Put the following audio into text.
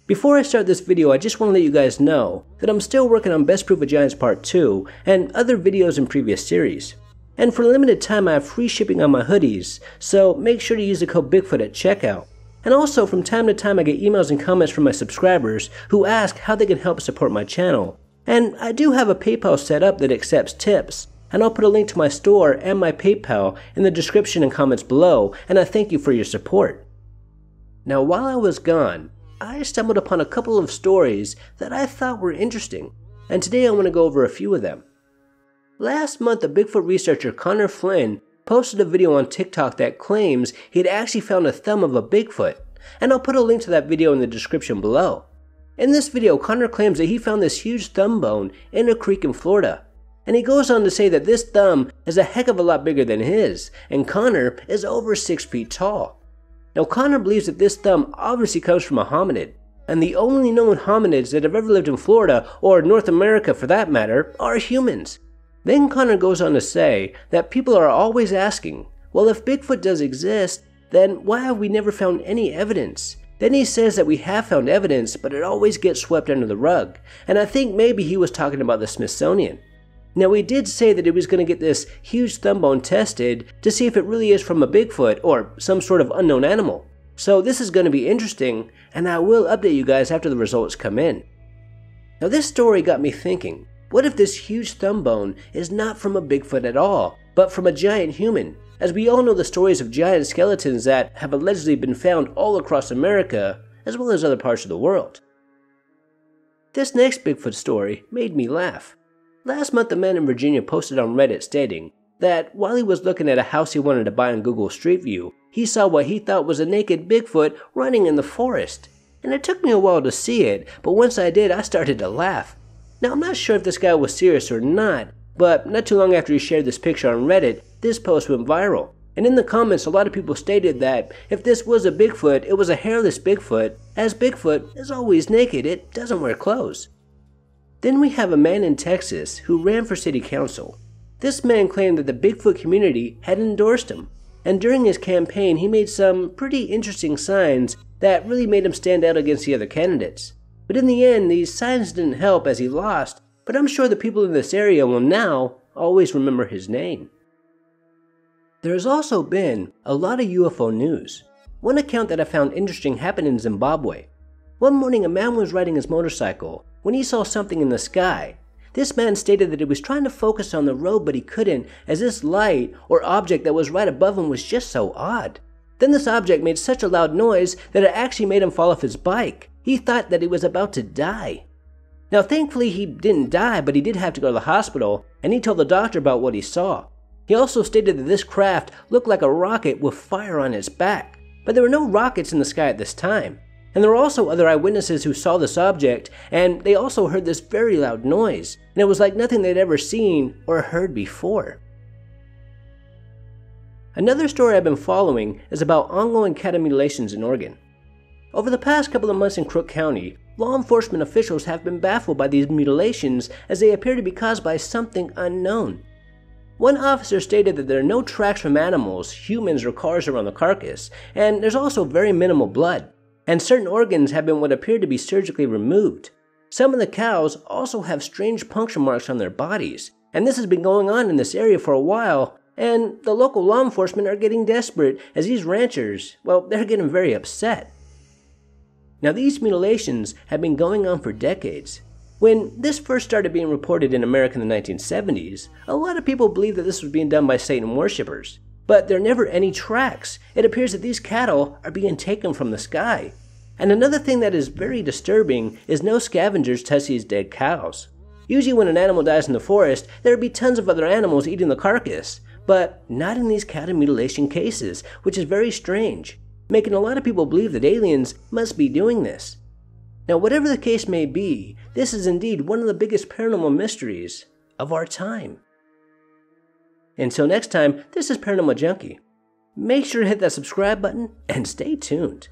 Before I start this video, I just want to let you guys know that I'm still working on Best Proof of Giants Part 2 and other videos in previous series. And for a limited time I have free shipping on my hoodies, so make sure to use the code Bigfoot at checkout. And also from time to time I get emails and comments from my subscribers who ask how they can help support my channel. And I do have a PayPal set up that accepts tips, and I'll put a link to my store and my PayPal in the description and comments below, and I thank you for your support. Now while I was gone, I stumbled upon a couple of stories that I thought were interesting, and today I want to go over a few of them. Last month, the Bigfoot researcher Connor Flynn posted a video on TikTok that claims he had actually found a thumb of a Bigfoot, and I'll put a link to that video in the description below. In this video, Connor claims that he found this huge thumb bone in a creek in Florida, and he goes on to say that this thumb is a heck of a lot bigger than his, and Connor is over 6 feet tall. Now Connor believes that this thumb obviously comes from a hominid, and the only known hominids that have ever lived in Florida, or North America for that matter, are humans. Then Connor goes on to say that people are always asking, well, if Bigfoot does exist, then why have we never found any evidence? Then he says that we have found evidence, but it always gets swept under the rug, and I think maybe he was talking about the Smithsonian. Now he did say that he was going to get this huge thumb bone tested to see if it really is from a Bigfoot or some sort of unknown animal. So this is going to be interesting, and I will update you guys after the results come in. Now this story got me thinking, what if this huge thumb bone is not from a Bigfoot at all, but from a giant human? As we all know the stories of giant skeletons that have allegedly been found all across America, as well as other parts of the world. This next Bigfoot story made me laugh. Last month, a man in Virginia posted on Reddit stating that while he was looking at a house he wanted to buy on Google Street View, he saw what he thought was a naked Bigfoot running in the forest. And it took me a while to see it, but once I did, I started to laugh. Now, I'm not sure if this guy was serious or not, but not too long after he shared this picture on Reddit, this post went viral. And in the comments, a lot of people stated that if this was a Bigfoot, it was a hairless Bigfoot, as Bigfoot is always naked, it doesn't wear clothes. Then we have a man in Texas who ran for city council. This man claimed that the Bigfoot community had endorsed him, and during his campaign he made some pretty interesting signs that really made him stand out against the other candidates. But in the end, these signs didn't help as he lost, but I'm sure the people in this area will now always remember his name. There has also been a lot of UFO news. One account that I found interesting happened in Zimbabwe. One morning a man was riding his motorcycle when he saw something in the sky. This man stated that he was trying to focus on the road but he couldn't, as this light or object that was right above him was just so odd. Then this object made such a loud noise that it actually made him fall off his bike. He thought that he was about to die. Now thankfully he didn't die, but he did have to go to the hospital, and he told the doctor about what he saw. He also stated that this craft looked like a rocket with fire on its back, but there were no rockets in the sky at this time. And there were also other eyewitnesses who saw this object, and they also heard this very loud noise, and it was like nothing they'd ever seen or heard before. Another story I've been following is about ongoing cattle mutilations in Oregon. Over the past couple of months in Crook County, law enforcement officials have been baffled by these mutilations as they appear to be caused by something unknown. One officer stated that there are no tracks from animals, humans, or cars around the carcass, and there's also very minimal blood. And certain organs have been what appear to be surgically removed. Some of the cows also have strange puncture marks on their bodies, and this has been going on in this area for a while, and the local law enforcement are getting desperate as these ranchers, well, they're getting very upset. Now these mutilations have been going on for decades. When this first started being reported in America in the 1970s, a lot of people believed that this was being done by Satan worshippers. But there are never any tracks. It appears that these cattle are being taken from the sky. And another thing that is very disturbing is no scavengers touch these dead cows. Usually when an animal dies in the forest, there would be tons of other animals eating the carcass, but not in these cattle mutilation cases, which is very strange, making a lot of people believe that aliens must be doing this. Now whatever the case may be, this is indeed one of the biggest paranormal mysteries of our time. Until next time, this is Paranormal Junkie. Make sure to hit that subscribe button and stay tuned.